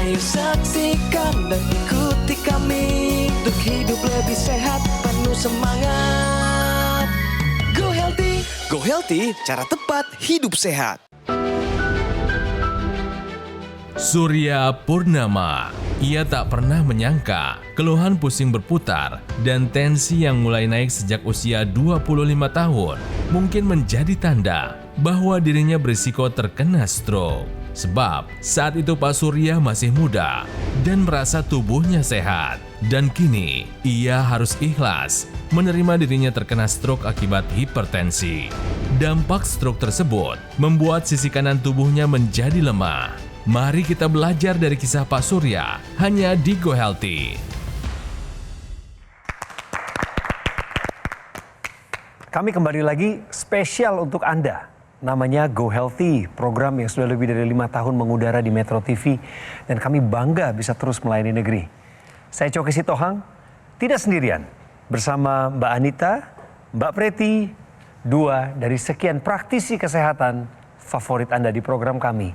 Ayo saksikan dan ikuti kami untuk hidup lebih sehat, penuh semangat. Go Healthy, cara tepat hidup sehat. Surya Purnama. Ia tak pernah menyangka keluhan pusing berputar dan tensi yang mulai naik sejak usia 25 tahun mungkin menjadi tanda bahwa dirinya berisiko terkena stroke. Sebab saat itu Pak Surya masih muda dan merasa tubuhnya sehat. Dan kini ia harus ikhlas menerima dirinya terkena stroke akibat hipertensi. Dampak stroke tersebut membuat sisi kanan tubuhnya menjadi lemah. Mari kita belajar dari kisah Pak Surya hanya di Go Healthy. Kami kembali lagi spesial untuk Anda. Namanya Go Healthy, program yang sudah lebih dari 5 tahun mengudara di Metro TV. Dan kami bangga bisa terus melayani negeri. Saya Coki Sitohang, tidak sendirian. Bersama Mbak Anita, Mbak Preti, dua dari sekian praktisi kesehatan favorit Anda di program kami.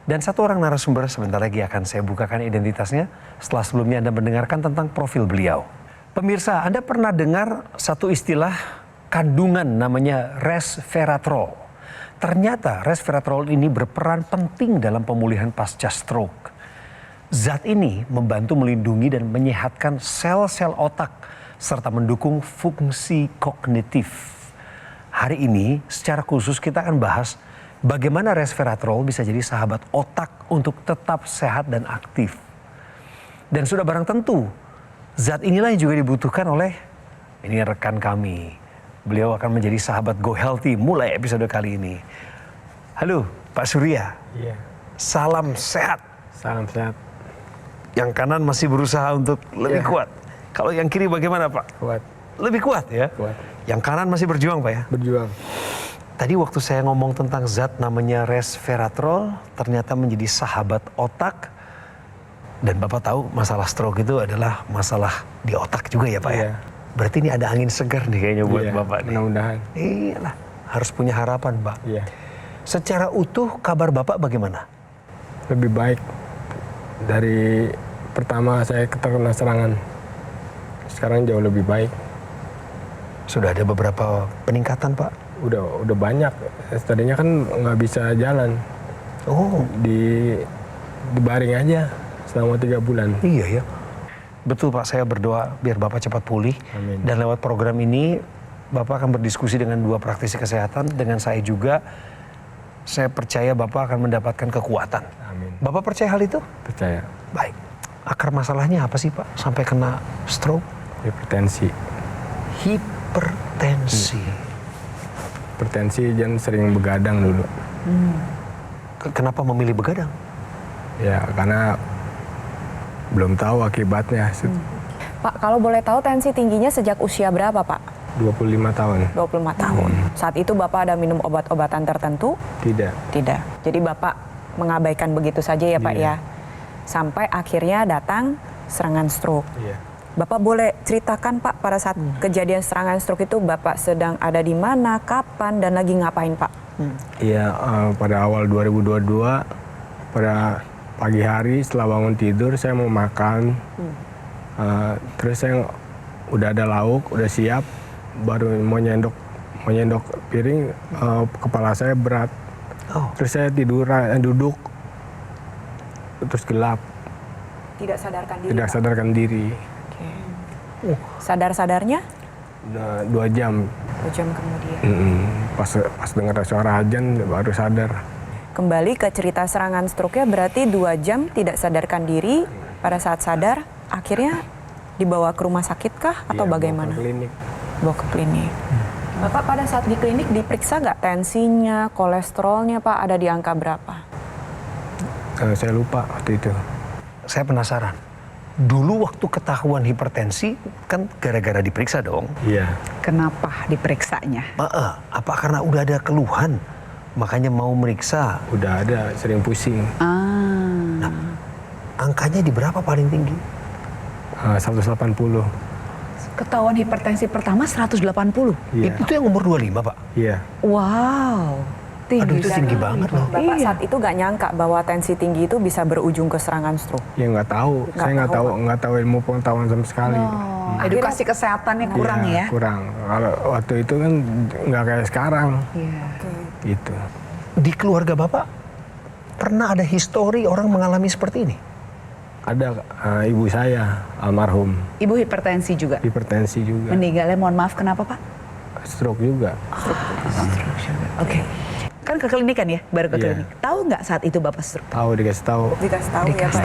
Dan satu orang narasumber sebentar lagi akan saya bukakan identitasnya setelah sebelumnya Anda mendengarkan tentang profil beliau. Pemirsa, Anda pernah dengar satu istilah kandungan namanya resveratrol. Ternyata resveratrol ini berperan penting dalam pemulihan pasca stroke. Zat ini membantu melindungi dan menyehatkan sel-sel otak serta mendukung fungsi kognitif. Hari ini secara khusus kita akan bahas bagaimana resveratrol bisa jadi sahabat otak untuk tetap sehat dan aktif. Dan sudah barang tentu, zat inilah yang juga dibutuhkan oleh ini rekan kami. Beliau akan menjadi sahabat Go Healthy mulai episode kali ini. Halo Pak Surya. Iya. Salam sehat. Salam sehat. Yang kanan masih berusaha untuk lebih kuat. Kalau yang kiri bagaimana Pak? Kuat. Lebih kuat ya? Kuat. Yang kanan masih berjuang Pak ya? Berjuang. Tadi waktu saya ngomong tentang zat namanya resveratrol, ternyata menjadi sahabat otak. Dan Bapak tahu masalah stroke itu adalah masalah di otak juga ya Pak ya? Iya. Berarti ini ada angin segar nih kayaknya buat Iya, Bapak nih. mudah-mudahan. Iyalah, harus punya harapan Pak. Iya. Secara utuh kabar Bapak bagaimana? Lebih baik dari pertama saya terkena serangan. Sekarang jauh lebih baik. Sudah ada beberapa peningkatan Pak? Udah banyak. Tadinya kan nggak bisa jalan. Oh, Dibaring aja selama 3 bulan. iya ya. Betul Pak, saya berdoa biar Bapak cepat pulih. Amin. Dan lewat program ini, Bapak akan berdiskusi dengan 2 praktisi kesehatan, dengan saya juga. Saya percaya Bapak akan mendapatkan kekuatan. Amin. Bapak percaya hal itu? Percaya. Baik. Akar masalahnya apa sih Pak? Sampai kena stroke? Hipertensi. Hipertensi. Hipertensi dan sering begadang dulu. Kenapa memilih begadang? Ya karena belum tahu akibatnya. Pak, kalau boleh tahu tensi tingginya sejak usia berapa, Pak? 25 tahun. 25 tahun. Saat itu Bapak ada minum obat-obatan tertentu? Tidak. Tidak. Jadi Bapak mengabaikan begitu saja ya, Pak Iya. ya? Sampai akhirnya datang serangan stroke. Iya. Bapak boleh ceritakan, Pak, pada saat kejadian serangan stroke itu Bapak sedang ada di mana, kapan, dan lagi ngapain, Pak? Iya, pada awal 2022, pada pagi hari setelah bangun tidur saya mau makan. Terus saya udah ada lauk, udah siap, baru mau nyendok piring, kepala saya berat. Oh. Terus saya duduk, terus gelap, Tidak sadarkan diri, tidak Pak? sadarkan diri. Oke. Sadar-sadarnya? Udah 2 jam. 2 jam kemudian. Pas dengar suara ajan baru sadar. Kembali ke cerita serangan stroke-nya, berarti 2 jam tidak sadarkan diri. Pada saat sadar, akhirnya dibawa ke rumah sakit kah atau Iya, bagaimana? bawa ke klinik. Bawa ke klinik. Bapak pada saat di klinik diperiksa nggak tensinya, kolesterolnya Pak ada di angka berapa? Saya lupa waktu itu. Saya penasaran. Dulu waktu ketahuan hipertensi kan gara-gara diperiksa dong. Iya. Kenapa diperiksanya? Apa karena udah ada keluhan makanya mau meriksa? Udah ada, sering pusing. Angkanya di berapa paling tinggi? 180. Ketahuan hipertensi pertama 180. Iya. Itu yang umur 25 Pak? Iya. Wow. Aduh, itu tinggi banget loh. Bapak Iya. saat itu nggak nyangka bahwa tensi tinggi itu bisa berujung ke serangan stroke. Ya nggak tahu, saya nggak tahu ilmu pengetahuan sama sekali. Edukasi kesehatannya kurang Iya, ya. kurang. Kalau waktu itu kan nggak kayak sekarang, Iya. gitu. Di keluarga Bapak pernah ada histori orang mengalami seperti ini? Ada ibu saya almarhum, Ibu hipertensi juga. hipertensi juga, Meninggalnya mohon maaf kenapa Pak? stroke juga. Oke. Kan ke klinikan ya, baru ke Iya. klinik. Tahu nggak saat itu Bapak stroke? Tahu dikasih tahu. Dikasih tahu ya Pak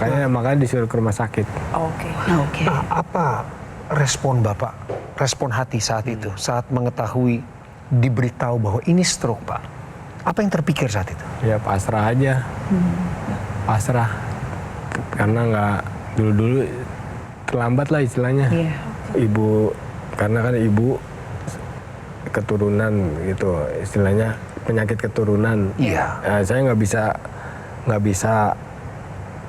ya. Makanya disuruh ke rumah sakit. Oke. Oke. Nah, apa respon Bapak, respon hati saat itu, saat mengetahui, diberitahu bahwa ini stroke Pak? Apa yang terpikir saat itu? Ya pasrah aja, pasrah. Karena nggak dulu terlambat lah istilahnya. Iya. Ibu, karena kan ibu keturunan gitu, istilahnya penyakit keturunan. Iya. Saya nggak bisa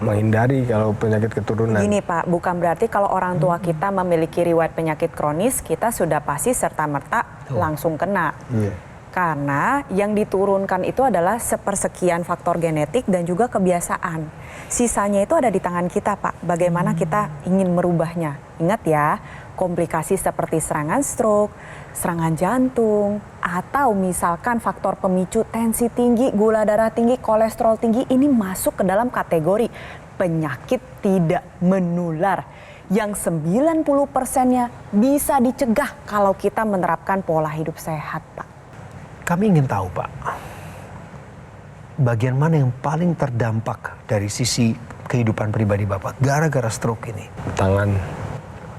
menghindari kalau penyakit keturunan. Gini Pak, bukan berarti kalau orang tua kita memiliki riwayat penyakit kronis, kita sudah pasti serta-merta langsung kena. Iya. Karena yang diturunkan itu adalah sepersekian faktor genetik dan juga kebiasaan. Sisanya itu ada di tangan kita Pak, bagaimana kita ingin merubahnya. Ingat ya, komplikasi seperti serangan stroke, serangan jantung, atau misalkan faktor pemicu tensi tinggi, gula darah tinggi, kolesterol tinggi, ini masuk ke dalam kategori penyakit tidak menular yang 90%-nya bisa dicegah kalau kita menerapkan pola hidup sehat Pak. Kami ingin tahu Pak, bagian mana yang paling terdampak dari sisi kehidupan pribadi Bapak gara-gara stroke ini? Tangan.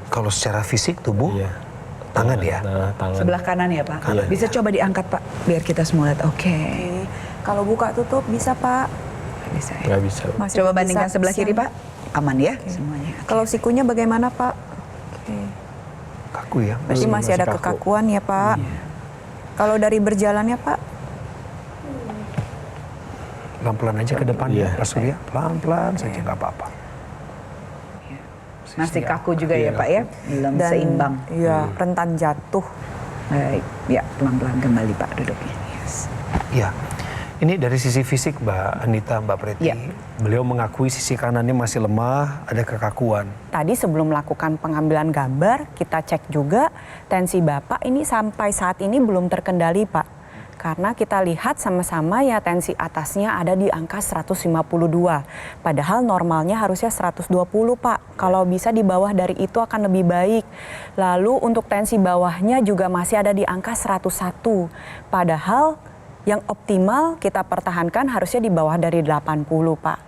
Kalau secara fisik tubuh, Iya. tangan ya? Tangan. Sebelah kanan ya Pak? Iya. Bisa coba diangkat Pak, biar kita semua lihat. Oke. Kalau buka tutup bisa Pak. Bisa ya. Nggak bisa. Masih Coba bisa, bandingkan sebelah bisa. kiri Pak. Aman ya semuanya. Kalau sikunya bagaimana Pak? Kaku ya? Berarti masih ada kaku. kekakuan ya Pak. Kalau dari berjalannya Pak? Pelan-pelan aja ke depan Iya. ya, Pak Surya. Pelan-pelan saja, nggak apa-apa. Masih kaku juga ya Pak ya? Belum seimbang. Iya, rentan jatuh. Baik, ya pelan-pelan kembali Pak duduknya. Yes. Ya, ini dari sisi fisik Mbak Anita, Mbak Preti. Iya. Beliau mengakui sisi kanannya masih lemah, ada kekakuan. Tadi sebelum melakukan pengambilan gambar, kita cek juga tensi Bapak ini sampai saat ini belum terkendali Pak. Karena kita lihat sama-sama ya tensi atasnya ada di angka 152. Padahal normalnya harusnya 120 Pak. Kalau bisa di bawah dari itu akan lebih baik. Lalu untuk tensi bawahnya juga masih ada di angka 101. Padahal yang optimal kita pertahankan harusnya di bawah dari 80 Pak.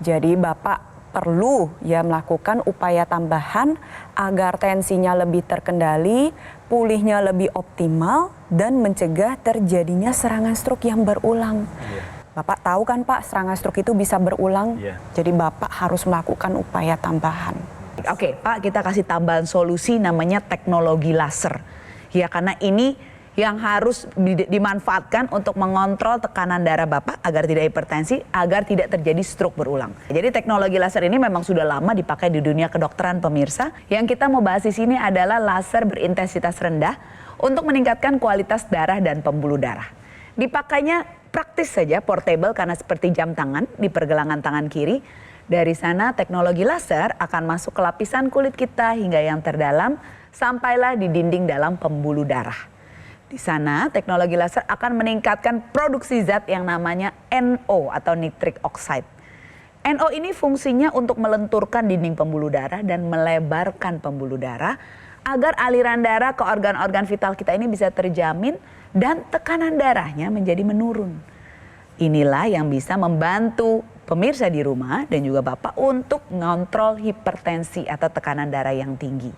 Jadi Bapak perlu ya melakukan upaya tambahan agar tensinya lebih terkendali, pulihnya lebih optimal dan mencegah terjadinya serangan stroke yang berulang. Bapak tahu kan Pak, serangan stroke itu bisa berulang. Iya. Jadi Bapak harus melakukan upaya tambahan. Oke Pak, kita kasih tambahan solusi namanya teknologi laser. Ya karena ini yang harus dimanfaatkan untuk mengontrol tekanan darah Bapak agar tidak hipertensi, agar tidak terjadi stroke berulang. Jadi teknologi laser ini memang sudah lama dipakai di dunia kedokteran pemirsa. Yang kita mau bahas di sini adalah laser berintensitas rendah untuk meningkatkan kualitas darah dan pembuluh darah. Dipakainya praktis saja, portable karena seperti jam tangan di pergelangan tangan kiri. Dari sana teknologi laser akan masuk ke lapisan kulit kita hingga yang terdalam, sampailah di dinding dalam pembuluh darah. Di sana teknologi laser akan meningkatkan produksi zat yang namanya NO atau nitric oxide. NO ini fungsinya untuk melenturkan dinding pembuluh darah dan melebarkan pembuluh darah agar aliran darah ke organ-organ vital kita ini bisa terjamin dan tekanan darahnya menjadi menurun. Inilah yang bisa membantu pemirsa di rumah dan juga Bapak untuk mengontrol hipertensi atau tekanan darah yang tinggi.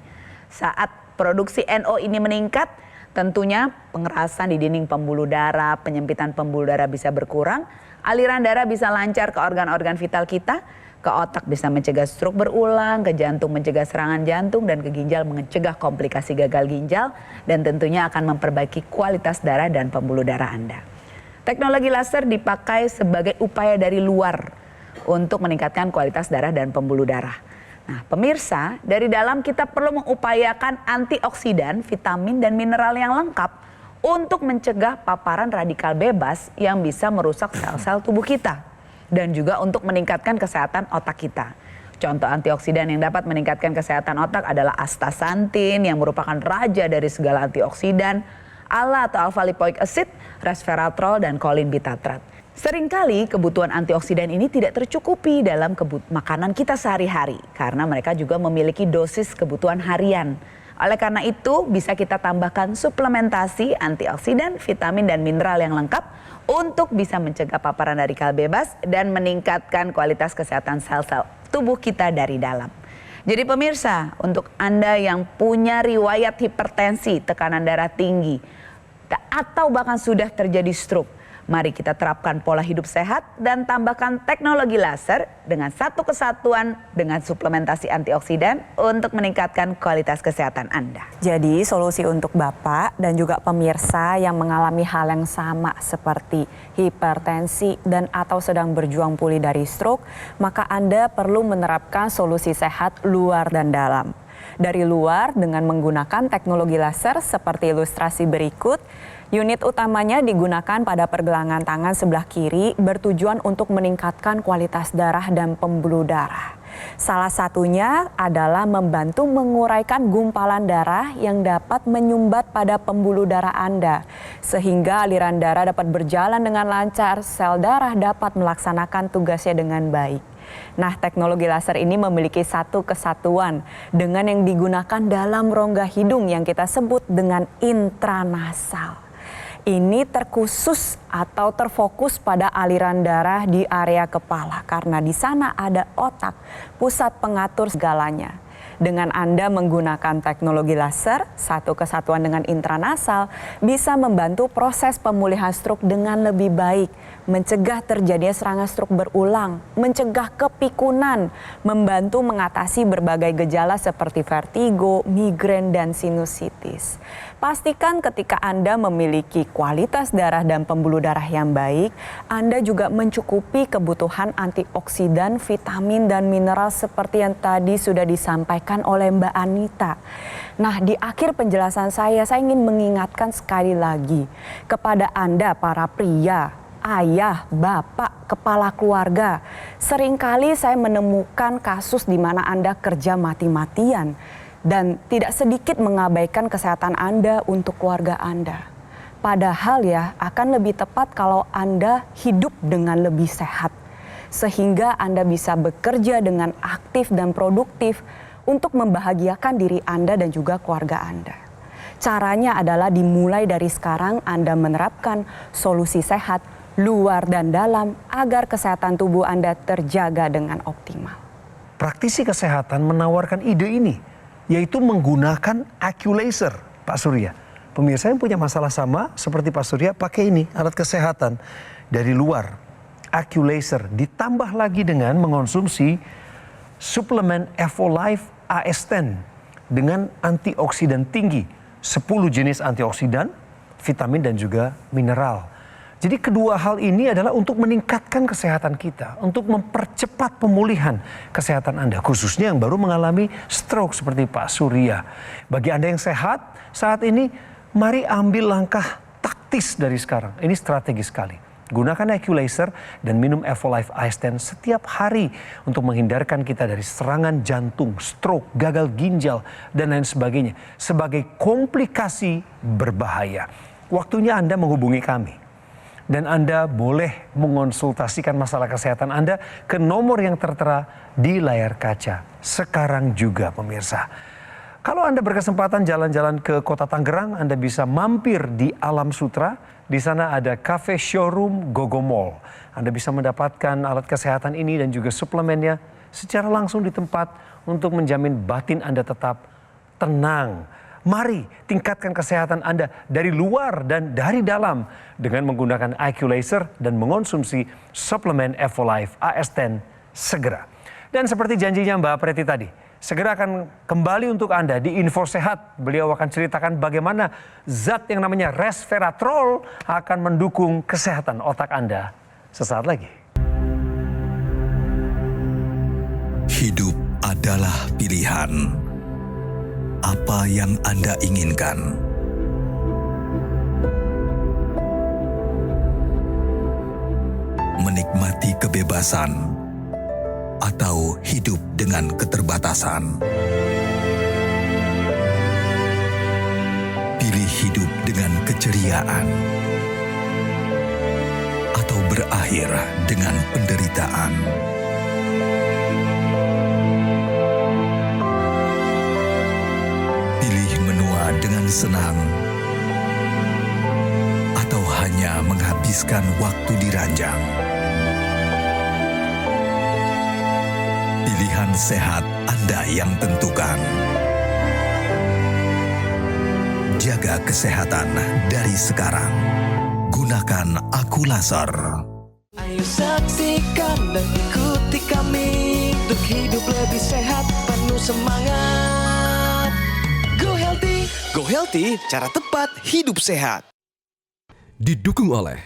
Saat produksi NO ini meningkat, tentunya pengerasan di dinding pembuluh darah, penyempitan pembuluh darah bisa berkurang, aliran darah bisa lancar ke organ-organ vital kita, ke otak bisa mencegah stroke berulang, ke jantung mencegah serangan jantung, dan ke ginjal mencegah komplikasi gagal ginjal, dan tentunya akan memperbaiki kualitas darah dan pembuluh darah Anda. Teknologi laser dipakai sebagai upaya dari luar untuk meningkatkan kualitas darah dan pembuluh darah. Nah, pemirsa, dari dalam kita perlu mengupayakan antioksidan, vitamin, dan mineral yang lengkap untuk mencegah paparan radikal bebas yang bisa merusak sel-sel tubuh kita dan juga untuk meningkatkan kesehatan otak kita. Contoh antioksidan yang dapat meningkatkan kesehatan otak adalah astaxanthin yang merupakan raja dari segala antioksidan, ALA atau alpha lipoic acid, resveratrol, dan kolin bitatrat. Seringkali kebutuhan antioksidan ini tidak tercukupi dalam makanan kita sehari-hari karena mereka juga memiliki dosis kebutuhan harian. Oleh karena itu bisa kita tambahkan suplementasi antioksidan, vitamin, dan mineral yang lengkap untuk bisa mencegah paparan radikal bebas dan meningkatkan kualitas kesehatan sel-sel tubuh kita dari dalam. Jadi pemirsa, untuk Anda yang punya riwayat hipertensi, tekanan darah tinggi, atau bahkan sudah terjadi stroke, mari kita terapkan pola hidup sehat dan tambahkan teknologi laser dengan satu kesatuan dengan suplementasi antioksidan untuk meningkatkan kualitas kesehatan Anda. Jadi solusi untuk Bapak dan juga pemirsa yang mengalami hal yang sama seperti hipertensi dan atau sedang berjuang pulih dari stroke, maka Anda perlu menerapkan solusi sehat luar dan dalam. Dari luar dengan menggunakan teknologi laser seperti ilustrasi berikut. Unit utamanya digunakan pada pergelangan tangan sebelah kiri bertujuan untuk meningkatkan kualitas darah dan pembuluh darah. Salah satunya adalah membantu menguraikan gumpalan darah yang dapat menyumbat pada pembuluh darah Anda. Sehingga aliran darah dapat berjalan dengan lancar, sel darah dapat melaksanakan tugasnya dengan baik. Nah, teknologi laser ini memiliki satu kesatuan dengan yang digunakan dalam rongga hidung yang kita sebut dengan intranasal. Ini terkhusus atau terfokus pada aliran darah di area kepala karena di sana ada otak, pusat pengatur segalanya. Dengan Anda menggunakan teknologi laser, satu kesatuan dengan intranasal bisa membantu proses pemulihan stroke dengan lebih baik, mencegah terjadinya serangan stroke berulang, mencegah kepikunan, membantu mengatasi berbagai gejala seperti vertigo, migrain, dan sinusitis. Pastikan ketika Anda memiliki kualitas darah dan pembuluh darah yang baik, Anda juga mencukupi kebutuhan antioksidan, vitamin, dan mineral seperti yang tadi sudah disampaikan oleh Mbak Anita. Nah, di akhir penjelasan saya ingin mengingatkan sekali lagi kepada Anda para pria, ayah, bapak, kepala keluarga. Seringkali saya menemukan kasus di mana Anda kerja mati-matian dan tidak sedikit mengabaikan kesehatan Anda untuk keluarga Anda. Padahal ya akan lebih tepat kalau Anda hidup dengan lebih sehat. Sehingga Anda bisa bekerja dengan aktif dan produktif untuk membahagiakan diri Anda dan juga keluarga Anda. Caranya adalah dimulai dari sekarang Anda menerapkan solusi sehat luar dan dalam agar kesehatan tubuh Anda terjaga dengan optimal. Praktisi kesehatan menawarkan ide ini, yaitu menggunakan AccuLaser, Pak Surya. Pemirsa yang punya masalah sama seperti Pak Surya, pakai ini, alat kesehatan dari luar. AccuLaser ditambah lagi dengan mengonsumsi suplemen Evolife AS10 dengan antioksidan tinggi, 10 jenis antioksidan, vitamin dan juga mineral. Jadi kedua hal ini adalah untuk meningkatkan kesehatan kita, untuk mempercepat pemulihan kesehatan Anda, khususnya yang baru mengalami stroke seperti Pak Surya. Bagi Anda yang sehat saat ini, mari ambil langkah taktis dari sekarang. Ini strategis sekali. Gunakan AccuLaser dan minum Evolife AS10 setiap hari untuk menghindarkan kita dari serangan jantung, stroke, gagal ginjal, dan lain sebagainya. Sebagai komplikasi berbahaya. Waktunya Anda menghubungi kami. Dan Anda boleh mengonsultasikan masalah kesehatan Anda ke nomor yang tertera di layar kaca. Sekarang juga pemirsa. Kalau Anda berkesempatan jalan-jalan ke kota Tangerang, Anda bisa mampir di Alam Sutra. Di sana ada cafe showroom Gogo Mall. Anda bisa mendapatkan alat kesehatan ini dan juga suplemennya secara langsung di tempat untuk menjamin batin Anda tetap tenang. Mari tingkatkan kesehatan Anda dari luar dan dari dalam dengan menggunakan AccuLaser dan mengonsumsi suplemen Evolife AS10 segera. Dan seperti janjinya Mbak Preti tadi, segera akan kembali untuk Anda di Info Sehat. Beliau akan ceritakan bagaimana zat yang namanya resveratrol akan mendukung kesehatan otak Anda. Sesaat lagi. Hidup adalah pilihan. Apa yang Anda inginkan? kebebasan atau hidup dengan keterbatasan. Pilih hidup dengan keceriaan atau berakhir dengan penderitaan. Pilih menua dengan senang atau hanya menghabiskan waktu di ranjang. Pilihan sehat Anda yang tentukan. Jaga kesehatan dari sekarang. Gunakan Aku Laser. Ayo saksikan dan ikuti kami untuk hidup lebih sehat, penuh semangat. Go Healthy, cara tepat hidup sehat. Didukung oleh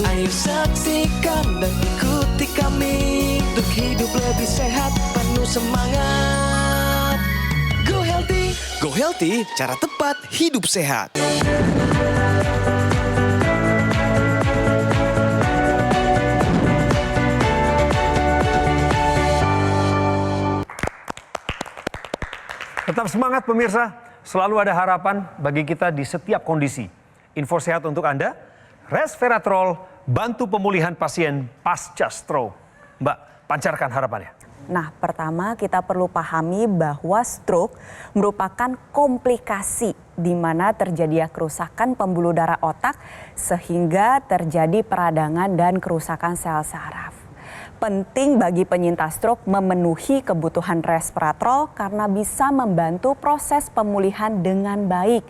Ayo saksikan dan ikuti kami untuk hidup lebih sehat, penuh semangat. Go Healthy, cara tepat hidup sehat. Tetap semangat pemirsa, selalu ada harapan bagi kita di setiap kondisi. Info sehat untuk Anda, resveratrol bantu pemulihan pasien pasca stroke. Mbak, pancarkan harapannya. Nah, pertama kita perlu pahami bahwa stroke merupakan komplikasi di mana terjadi kerusakan pembuluh darah otak sehingga terjadi peradangan dan kerusakan sel saraf. Penting bagi penyintas stroke memenuhi kebutuhan resveratrol karena bisa membantu proses pemulihan dengan baik.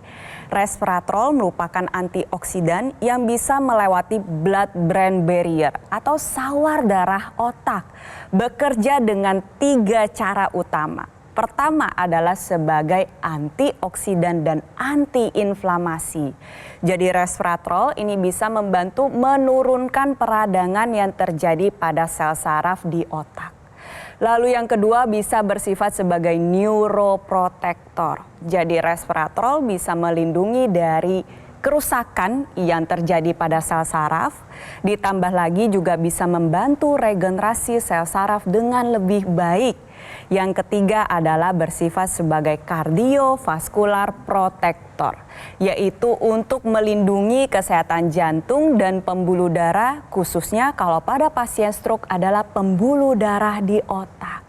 Resveratrol merupakan antioksidan yang bisa melewati blood-brain barrier atau sawar darah otak. Bekerja dengan 3 cara utama. Pertama adalah sebagai antioksidan dan antiinflamasi. Jadi resveratrol ini bisa membantu menurunkan peradangan yang terjadi pada sel saraf di otak. Lalu yang kedua bisa bersifat sebagai neuroprotektor. Jadi resveratrol bisa melindungi dari kerusakan yang terjadi pada sel saraf, ditambah lagi juga bisa membantu regenerasi sel saraf dengan lebih baik. Yang ketiga adalah bersifat sebagai kardiovaskular protektor, yaitu untuk melindungi kesehatan jantung dan pembuluh darah, khususnya kalau pada pasien stroke adalah pembuluh darah di otak.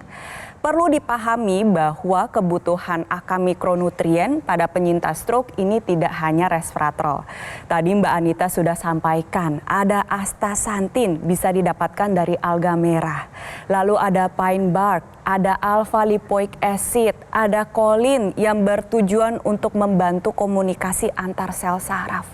Perlu dipahami bahwa kebutuhan akan mikronutrien pada penyintas stroke ini tidak hanya resveratrol. Tadi Mbak Anita sudah sampaikan, ada astaxanthin bisa didapatkan dari alga merah. Lalu ada pine bark, ada alpha lipoic acid, ada kolin yang bertujuan untuk membantu komunikasi antar sel saraf.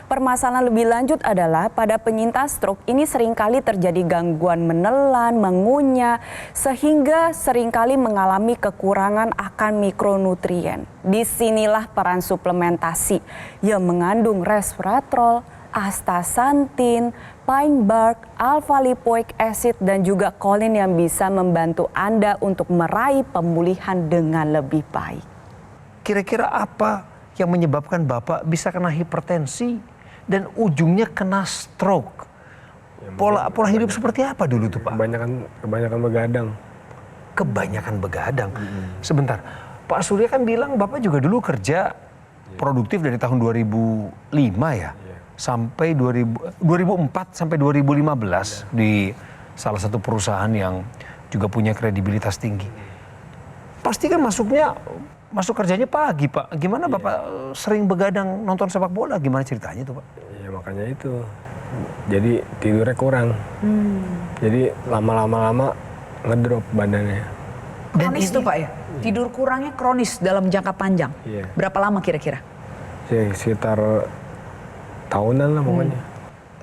Permasalahan lebih lanjut adalah pada penyintas stroke ini seringkali terjadi gangguan menelan, mengunyah, sehingga seringkali mengalami kekurangan akan mikronutrien. Disinilah peran suplementasi yang mengandung resveratrol, astaxanthin, pine bark, alpha lipoic acid, dan juga kolin yang bisa membantu Anda untuk meraih pemulihan dengan lebih baik. Kira-kira apa yang menyebabkan Bapak bisa kena hipertensi dan ujungnya kena stroke? Pola hidup seperti apa dulu tuh Pak? Kebanyakan begadang. Kebanyakan begadang. Sebentar, Pak Surya kan bilang Bapak juga dulu kerja produktif dari tahun 2005 ya? Sampai 2004 sampai 2015 di salah satu perusahaan yang juga punya kredibilitas tinggi. Pasti kan masuk kerjanya pagi Pak. Gimana Bapak sering begadang nonton sepak bola? Gimana ceritanya tuh Pak? Ya makanya itu. Jadi tidurnya kurang. Jadi lama-lama ngedrop badannya. Kronis tuh Pak ya? Tidur kurangnya kronis dalam jangka panjang. Iya. Berapa lama kira-kira? Ya, sekitar tahunan lah pokoknya.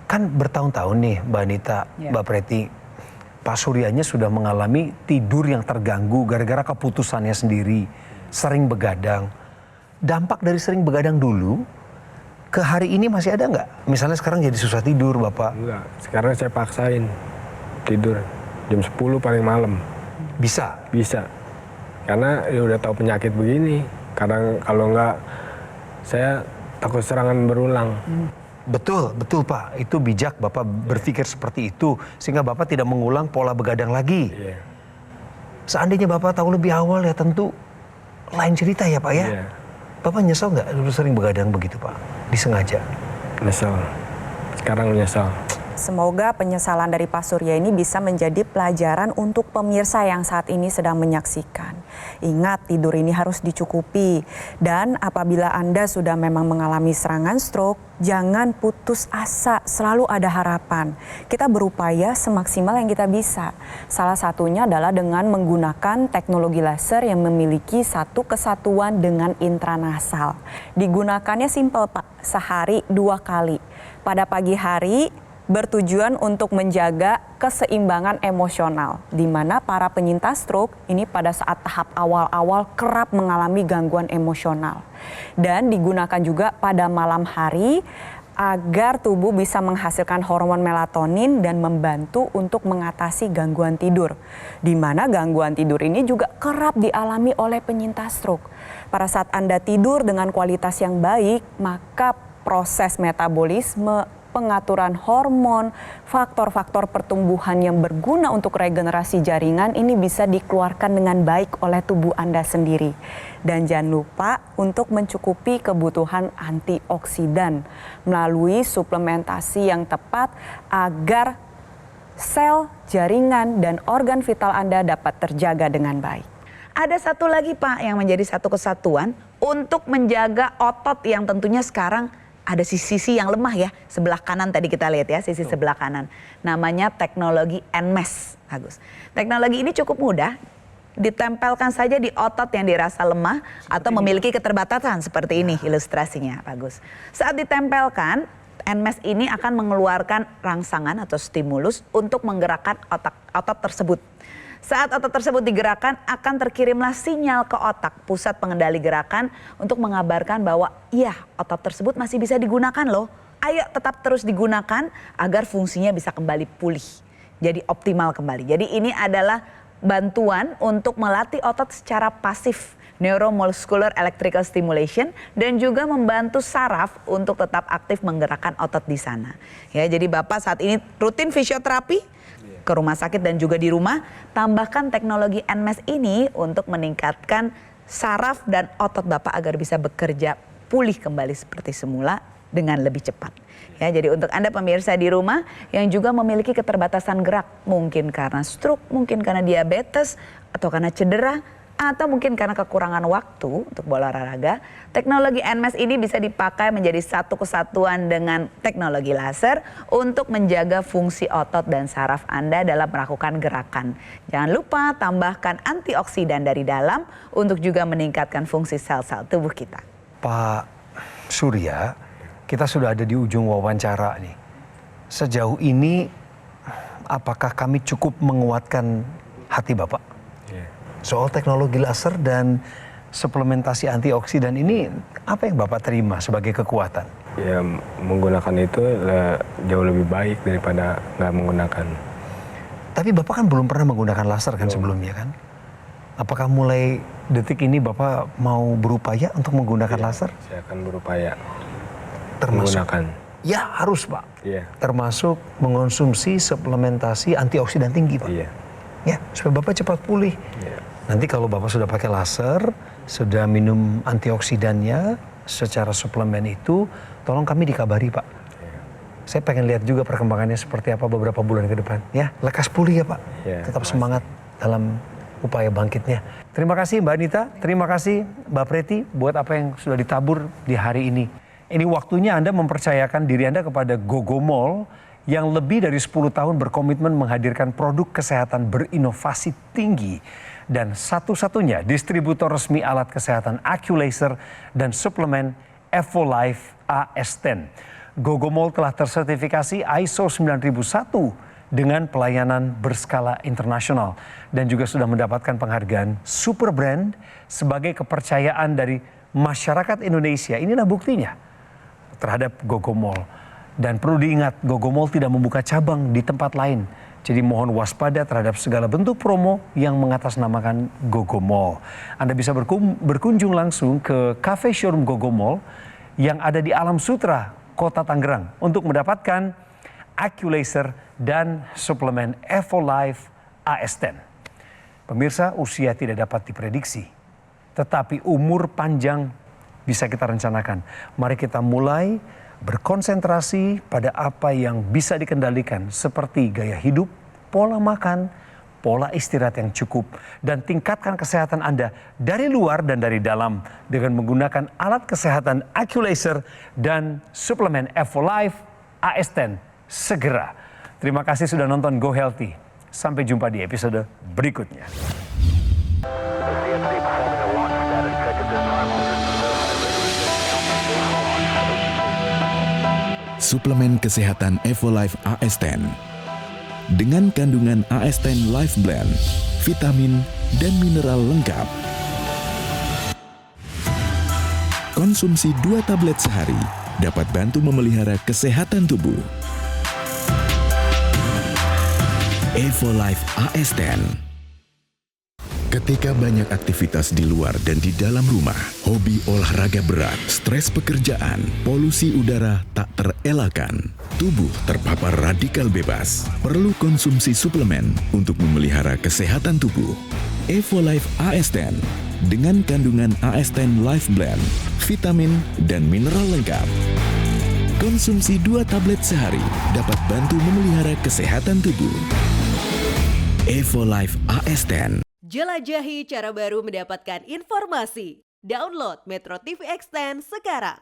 Kan bertahun-tahun nih Mbak Anita, Mbak Preti, Pak Suryanya sudah mengalami tidur yang terganggu gara-gara keputusannya sendiri, sering begadang. Dampak dari sering begadang dulu ke hari ini masih ada nggak? Misalnya sekarang jadi susah tidur Bapak? Enggak, sekarang saya paksain tidur jam 10 paling malam. Bisa? Bisa. Karena ya udah tahu penyakit begini. Kadang kalau enggak saya takut serangan berulang. Betul, betul Pak. Itu bijak Bapak berpikir seperti itu. Sehingga Bapak tidak mengulang pola begadang lagi. Iya. Seandainya Bapak tahu lebih awal ya tentu lain cerita ya Pak ya. Iya. Bapak nyesel nggak dulu sering begadang begitu Pak? Disengaja? Nyesel. Sekarang nyesel. Semoga penyesalan dari Pak Surya ini bisa menjadi pelajaran untuk pemirsa yang saat ini sedang menyaksikan. Ingat, tidur ini harus dicukupi. Dan apabila Anda sudah memang mengalami serangan stroke, jangan putus asa, selalu ada harapan. Kita berupaya semaksimal yang kita bisa. Salah satunya adalah dengan menggunakan teknologi laser yang memiliki satu kesatuan dengan intranasal. Digunakannya simpel Pak, sehari 2 kali. Pada pagi hari, bertujuan untuk menjaga keseimbangan emosional, di mana para penyintas stroke ini pada saat tahap awal-awal kerap mengalami gangguan emosional. Dan digunakan juga pada malam hari agar tubuh bisa menghasilkan hormon melatonin dan membantu untuk mengatasi gangguan tidur. Di mana gangguan tidur ini juga kerap dialami oleh penyintas stroke. Pada saat Anda tidur dengan kualitas yang baik, maka proses metabolisme, pengaturan hormon, faktor-faktor pertumbuhan yang berguna untuk regenerasi jaringan ini bisa dikeluarkan dengan baik oleh tubuh Anda sendiri. Dan jangan lupa untuk mencukupi kebutuhan antioksidan melalui suplementasi yang tepat agar sel, jaringan, dan organ vital Anda dapat terjaga dengan baik. Ada satu lagi Pak yang menjadi satu kesatuan untuk menjaga otot yang tentunya sekarang ada sisi yang lemah ya, sebelah kanan tadi kita lihat ya, sisi sebelah kanan. Namanya teknologi NMES, Agus. Teknologi ini cukup mudah, ditempelkan saja di otot yang dirasa lemah atau memiliki keterbatasan seperti ini ilustrasinya, Agus. Saat ditempelkan, NMES ini akan mengeluarkan rangsangan atau stimulus untuk menggerakkan otot tersebut. Saat otot tersebut digerakkan, akan terkirimlah sinyal ke otak, pusat pengendali gerakan, untuk mengabarkan bahwa iya, otot tersebut masih bisa digunakan loh. Ayo tetap terus digunakan agar fungsinya bisa kembali pulih, jadi optimal kembali. Jadi ini adalah bantuan untuk melatih otot secara pasif, neuromuscular electrical stimulation, dan juga membantu saraf untuk tetap aktif menggerakkan otot di sana. Ya, jadi Bapak saat ini rutin fisioterapi ke rumah sakit dan juga di rumah, tambahkan teknologi NMES ini untuk meningkatkan saraf dan otot Bapak agar bisa bekerja pulih kembali seperti semula dengan lebih cepat. Ya, jadi untuk Anda pemirsa di rumah yang juga memiliki keterbatasan gerak, mungkin karena stroke, mungkin karena diabetes, atau karena cedera, atau mungkin karena kekurangan waktu untuk berolahraga, teknologi NMES ini bisa dipakai menjadi satu kesatuan dengan teknologi laser untuk menjaga fungsi otot dan saraf Anda dalam melakukan gerakan. Jangan lupa tambahkan antioksidan dari dalam untuk juga meningkatkan fungsi sel-sel tubuh kita. Pak Surya, kita sudah ada di ujung wawancara nih. Sejauh ini, apakah kami cukup menguatkan hati Bapak? Soal teknologi laser dan suplementasi antioksidan ini, apa yang Bapak terima sebagai kekuatan? Ya, menggunakan itu jauh lebih baik daripada nggak menggunakan. Tapi Bapak kan belum pernah menggunakan laser kan sebelumnya kan? Apakah mulai detik ini Bapak mau berupaya untuk menggunakan laser? Saya akan berupaya Menggunakan. Ya harus Pak. Iya. Termasuk mengonsumsi suplementasi antioksidan tinggi Pak. Iya. Ya, supaya Bapak cepat pulih. Iya. Nanti kalau Bapak sudah pakai laser, sudah minum antioksidannya secara suplemen itu, tolong kami dikabari Pak. Saya pengen lihat juga perkembangannya seperti apa beberapa bulan ke depan. Ya, lekas pulih ya Pak. Ya, tetap semangat dalam upaya bangkitnya. Terima kasih Mbak Anita, terima kasih Mbak Preti buat apa yang sudah ditabur di hari ini. Ini waktunya Anda mempercayakan diri Anda kepada Gogomol yang lebih dari 10 tahun berkomitmen menghadirkan produk kesehatan berinovasi tinggi dan satu-satunya distributor resmi alat kesehatan AccuLaser dan suplemen Evolife AS10. Gogomol telah tersertifikasi ISO 9001 dengan pelayanan berskala internasional dan juga sudah mendapatkan penghargaan Super Brand sebagai kepercayaan dari masyarakat Indonesia. Inilah buktinya terhadap Gogomol. Dan perlu diingat, Gogomol tidak membuka cabang di tempat lain. Jadi mohon waspada terhadap segala bentuk promo yang mengatasnamakan Gogomol. Anda bisa berkunjung langsung ke cafe showroom Gogomol yang ada di Alam Sutra, Kota Tangerang untuk mendapatkan AccuLaser dan suplemen EvoLife AS10. Pemirsa, usia tidak dapat diprediksi, tetapi umur panjang bisa kita rencanakan. Mari kita mulai berkonsentrasi pada apa yang bisa dikendalikan seperti gaya hidup, pola makan, pola istirahat yang cukup, dan tingkatkan kesehatan Anda dari luar dan dari dalam dengan menggunakan alat kesehatan AccuLaser dan suplemen EvoLife AS10 segera. Terima kasih sudah nonton Go Healthy. Sampai jumpa di episode berikutnya. Suplemen kesehatan EvoLife AS10 dengan kandungan AS10 Life Blend, vitamin dan mineral lengkap. Konsumsi 2 tablet sehari dapat bantu memelihara kesehatan tubuh. EvoLife AS10. Ketika banyak aktivitas di luar dan di dalam rumah, hobi olahraga berat, stres pekerjaan, polusi udara tak terelakkan, tubuh terpapar radikal bebas, perlu konsumsi suplemen untuk memelihara kesehatan tubuh. EvoLife AS10 dengan kandungan AS10 Life Blend, vitamin dan mineral lengkap. Konsumsi 2 tablet sehari dapat bantu memelihara kesehatan tubuh. EvoLife AS10. Jelajahi cara baru mendapatkan informasi. Download Metro TV Extend sekarang.